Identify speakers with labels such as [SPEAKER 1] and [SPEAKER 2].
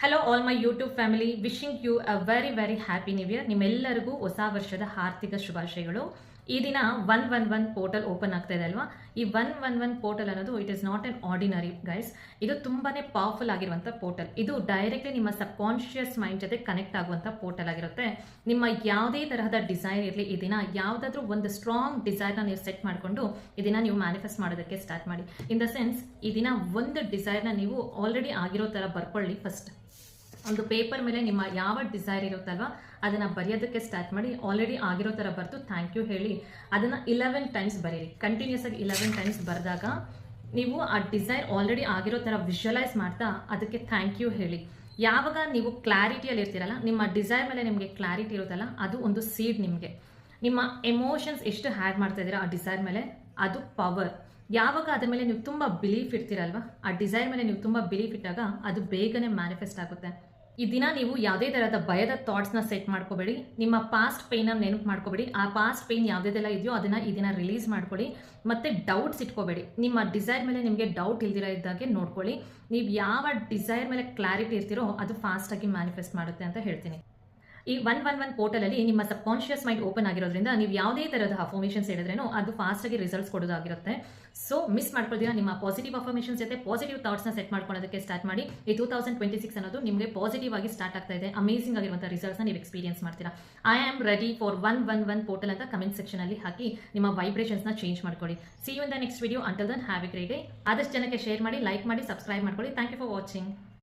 [SPEAKER 1] Hello all my YouTube family, wishing you a very very happy new year. ನಿಮ್ಮೆಲ್ಲರಿಗೂ ಹೊಸ ವರ್ಷದ ಆರ್ಥಿಕ ಶುಭಾಶಯಗಳು. ಈ ದಿನ 111 ಪೋರ್ಟಲ್ ಓಪನ್ ಆಗ್ತಾ ಇದೆ ಅಲ್ವಾ? ಈ 111 ಪೋರ್ಟಲ್ ಅನ್ನೋದು it is not an ordinary guys. ಇದು ತುಂಬಾನೇ ಪವರ್ಫುಲ್ ಆಗಿರುವಂಥ ಪೋರ್ಟಲ್. ಇದು ಡೈರೆಕ್ಟ್ಲಿ ನಿಮ್ಮ ಸಬ್ ಕಾನ್ಶಿಯಸ್ ಮೈಂಡ್ ಜೊತೆ ಕನೆಕ್ಟ್ ಆಗುವಂಥ ಪೋರ್ಟಲ್ ಆಗಿರುತ್ತೆ. ನಿಮ್ಮ ಯಾವುದೇ ತರಹದ ಡಿಸೈರ್ ಇರಲಿ, ಈ ದಿನ ಯಾವುದಾದ್ರೂ ಒಂದು ಸ್ಟ್ರಾಂಗ್ ಡಿಸೈರ್ನ ನೀವು ಸೆಟ್ ಮಾಡಿಕೊಂಡು ಈ ದಿನ ನೀವು ಮ್ಯಾನಿಫೆಸ್ಟ್ ಮಾಡೋದಕ್ಕೆ ಸ್ಟಾರ್ಟ್ ಮಾಡಿ. ಇನ್ ದ ಸೆನ್ಸ್, ಈ ದಿನ ಒಂದು ಡಿಸೈರ್ನ ನೀವು ಆಲ್ರೆಡಿ ಆಗಿರೋ ಥರ ಬರ್ಕೊಳ್ಳಿ. ಫಸ್ಟ್ ಒಂದು ಪೇಪರ್ ಮೇಲೆ ನಿಮ್ಮ ಯಾವ ಡಿಸೈರ್ ಇರುತ್ತಲ್ವ ಅದನ್ನು ಬರೆಯೋದಕ್ಕೆ ಸ್ಟಾರ್ಟ್ ಮಾಡಿ. ಆಲ್ರೆಡಿ ಆಗಿರೋ ಥರ ಬರೆದು ಥ್ಯಾಂಕ್ ಯು ಹೇಳಿ ಅದನ್ನು 11 ಟೈಮ್ಸ್ ಬರೀರಿ. ಕಂಟಿನ್ಯೂಸ್ ಆಗಿ 11 ಟೈಮ್ಸ್ ಬರೆದಾಗ ನೀವು ಆ ಡಿಸೈರ್ ಆಲ್ರೆಡಿ ಆಗಿರೋ ಥರ ವಿಜುವಲೈಸ್ ಮಾಡ್ತಾ ಅದಕ್ಕೆ ಥ್ಯಾಂಕ್ ಯು ಹೇಳಿ. ಯಾವಾಗ ನೀವು ಕ್ಲಾರಿಟಿಯಲ್ಲಿ ಇರ್ತೀರಲ್ಲ, ನಿಮ್ಮ ಡಿಸೈರ್ ಮೇಲೆ ನಿಮಗೆ ಕ್ಲಾರಿಟಿ ಇರುತ್ತಲ್ಲ, ಅದು ಒಂದು ಸೀಡ್. ನಿಮಗೆ ನಿಮ್ಮ ಎಮೋಷನ್ಸ್ ಎಷ್ಟು ಹ್ಯಾಡ್ ಮಾಡ್ತಾ ಇದ್ದೀರಾ ಆ ಡಿಸೈರ್ ಮೇಲೆ, ಅದು ಪವರ್. ಯಾವಾಗ ಅದ್ರ ಮೇಲೆ ನೀವು ತುಂಬ ಬಿಲೀಫ್ ಇಡ್ತೀರಲ್ವ, ಆ ಡಿಸೈರ್ ಮೇಲೆ ನೀವು ತುಂಬ ಬಿಲೀಫ್ ಇಟ್ಟಾಗ ಅದು ಬೇಗನೆ ಮ್ಯಾನಿಫೆಸ್ಟ್ ಆಗುತ್ತೆ. ಈ ದಿನ ನೀವು ಯಾವುದೇ ಥರದ ಭಯದ ಥಾಟ್ಸ್ನ ಸೆಟ್ ಮಾಡ್ಕೋಬೇಡಿ. ನಿಮ್ಮ ಪಾಸ್ಟ್ ಪೇಯ್ನ ನೆನಪು ಮಾಡ್ಕೋಬೇಡಿ. ಆ ಪಾಸ್ಟ್ ಪೇಯ್ನ್ ಯಾವುದೇದೆಲ್ಲ ಇದೆಯೋ ಅದನ್ನು ಈ ದಿನ ರಿಲೀಸ್ ಮಾಡ್ಕೊಳ್ಳಿ. ಮತ್ತು ಡೌಟ್ಸ್ ಇಟ್ಕೋಬೇಡಿ. ನಿಮ್ಮ ಡಿಸೈರ್ ಮೇಲೆ ನಿಮಗೆ ಡೌಟ್ ಇಲ್ದಿರೋ ಇದ್ದಾಗೆ ನೋಡ್ಕೊಳ್ಳಿ. ನೀವು ಯಾವ ಡಿಸೈರ್ ಮೇಲೆ ಕ್ಲಾರಿಟಿ ಇರ್ತೀರೋ ಅದು ಫಾಸ್ಟಾಗಿ ಮ್ಯಾನಿಫೆಸ್ಟ್ ಮಾಡುತ್ತೆ ಅಂತ ಹೇಳ್ತೀನಿ. ಈ 111 ಪೋರ್ಟಲಲ್ಲಿ ನಿಮ್ಮ ಸಬ್ ಕಾನ್ಶಿಯಸ್ ಮೈಂಡ್ ಓಪನ್ ಆಗಿರೋದ್ರಿಂದ ನೀವು ಯಾವುದೇ ಥರದ ಅಫರ್ಮೇಷನ್ಸ್ ಹೇಳಿದ್ರೇನೋ ಅದು ಫಾಸ್ಟಾಗಿ ರಿಸಲ್ಟ್ಸ್ ಕೊಡೋದಾಗಿರುತ್ತೆ. ಸೊ ಮಿಸ್ ಮಾಡ್ಕೊಳ್ತೀರಾ. ನಿಮ್ಮ ಪಾಸಿಟಿವ್ ಅಫರ್ಮೇಷನ್ಸ್ ಜೊತೆ ಪಾಸಿಟಿವ್ ಥಾಟ್ಸ್ನ ಸೆಟ್ ಮಾಡ್ಕೊಳ್ಳೋದಕ್ಕೆ ಸ್ಟಾರ್ಟ್ ಮಾಡಿ. ಈ 2026 ಅನ್ನೋದು ನಿಮಗೆ ಪಾಸಿಟಿವ್ ಆಗಿ ಸ್ಟಾರ್ಟ್ ಆಗ್ತಾ ಇದೆ. ಅಮೇಸಿಂಗ್ ಆಗಿರುವಂಥ ರಿಸಲ್ಟ್ಸ್ನ ನೀವು ಎಕ್ಸ್ಪೀರಿಯನ್ಸ್ ಮಾಡ್ತೀರಾ. I am ready for 111 portal ಅಂತ ಕಮೆಂಟ್ ಸೆಕ್ಷನಲ್ಲಿ ಹಾಕಿ ನಿಮ್ಮ ವೈಬ್ರೇಷನ್ಸ್ನ ಚೇಂಜ್ ಮಾಡ್ಕೊಳ್ಳಿ. See you in the next video. Until then have a great day. ಆದಷ್ಟು ಜನಕ್ಕೆ ಶೇರ್ ಮಾಡಿ, ಲೈಕ್ ಮಾಡಿ, ಸಬ್ಸ್ಕ್ರೈಬ್ ಮಾಡ್ಕೊಳ್ಳಿ. Thank you for watching.